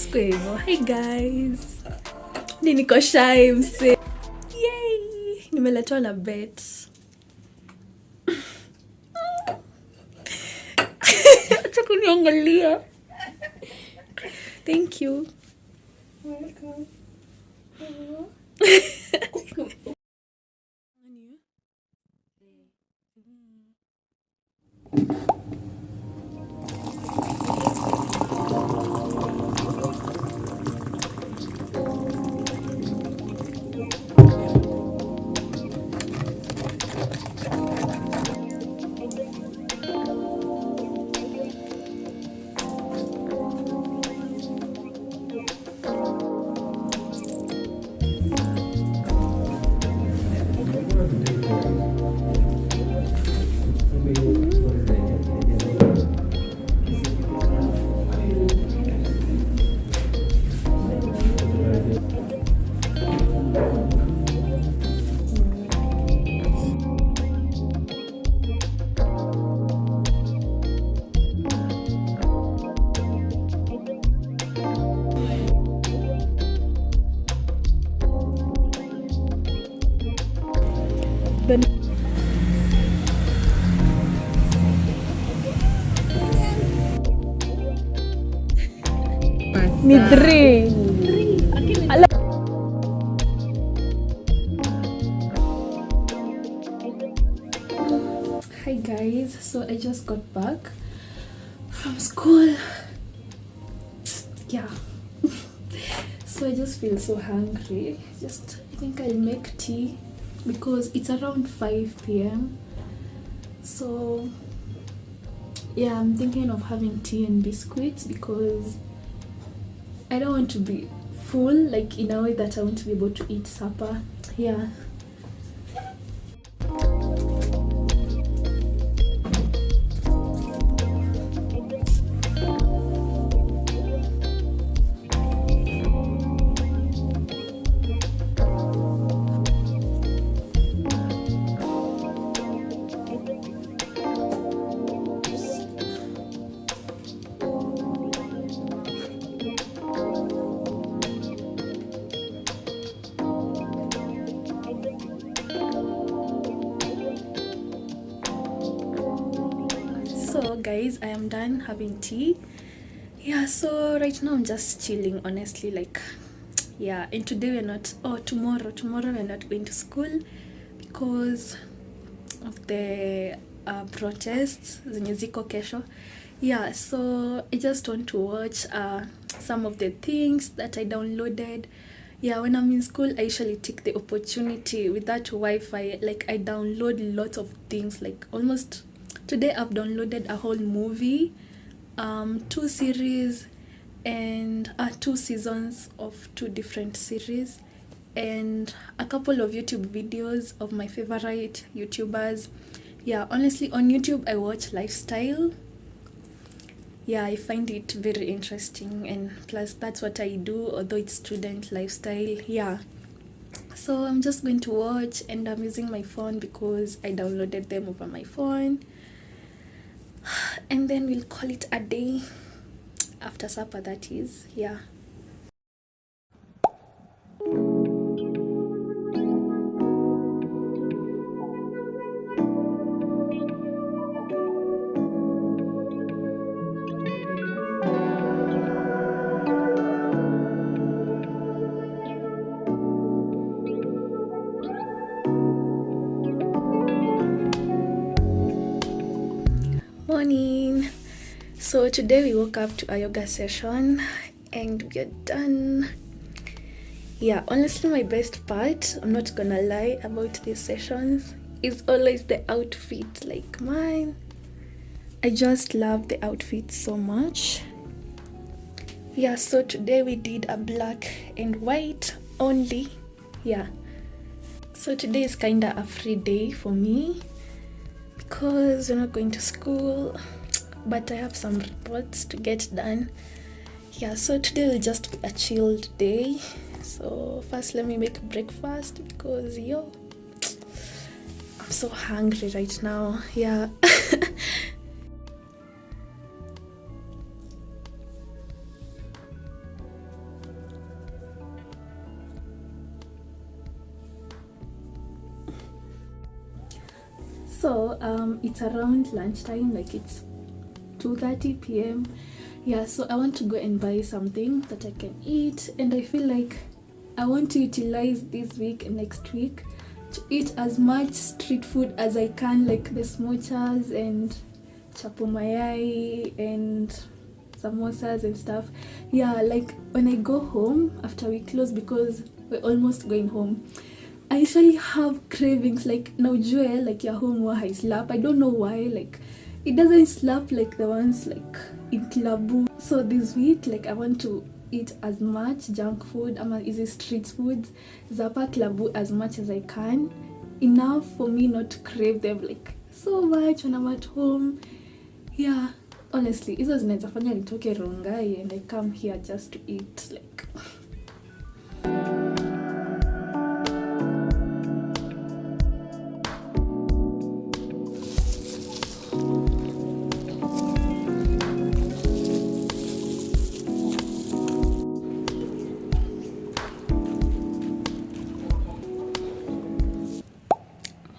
Siko hivyo. Hi guys. Niko shy mse. Yay! Nimeletwa na bet. Acha kuniangalia. Thank you. Welcome. Ni 3. Hi guys, so I just got back from school. Yeah. So I just feel so hungry. I think I'll make tea because it's around 5 p.m. So yeah, I'm thinking of having tea and biscuits because I don't want to be full, like in a way that I want to be able to eat supper. Yeah. So guys, I am done having tea. Yeah, so right now I'm just chilling, honestly, like, yeah. And today we're not, tomorrow we're not going to school because of the protests zenye ziko kesho. Yeah, so I just want to watch some of the things that I downloaded. Yeah, when I'm in school, I usually take the opportunity with that Wi-Fi. Like, I download lots of things, like almost today I've downloaded a whole movie, 2 series, and 2 seasons of 2 different series, and a couple of YouTube videos of my favorite YouTubers. Yeah, honestly, on YouTube I watch lifestyle. Yeah, I find it very interesting, and plus that's what I do, although it's student lifestyle. Yeah, so I'm just going to watch, and I'm using my phone because I downloaded them over my phone. And then we'll call it a day after supper, that is. Yeah. Morning. So today we woke up to a yoga session and we're done. Yeah, honestly, my best part, I'm not gonna lie about these sessions, is always the outfit. Like, man, I just love the outfit so much. Yeah, so today we did a black and white only. Yeah, so today is kinda a free day for me because we're not going to school, but I have some reports to get done. Yeah, so today will just be a chilled day. So first let me make breakfast because I'm so hungry right now. Yeah. So it's around lunchtime, like it's 2:30 p.m. Yeah, so I want to go and buy something that I can eat, and I feel like I want to utilize this week and next week to eat as much street food as I can, like the smochas and chapo mayai and samosas and stuff. Yeah, like when I go home after we close, because we're almost going home, I usually have cravings, like naujue, like your home wa slap. I don't know why, like it doesn't slap like the ones like in Klabu. So this week, like I want to eat as much junk food, easy street foods, zapa Klabu as much as I can, enough for me not to crave them like so much when I'm at home. Yeah, honestly, hizo zinawezafanya nitoke Rongai and I come here just to eat like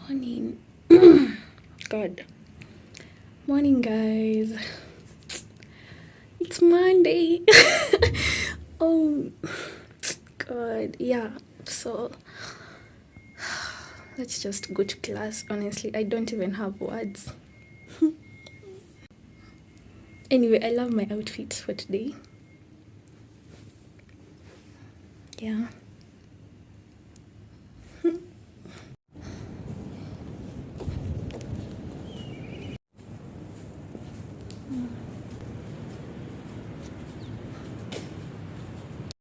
morning. God. Morning, guys. It's Monday. Oh, God. Yeah. So, let's just go to class. Honestly, I don't even have words. Anyway, I love my outfit for today. Yeah.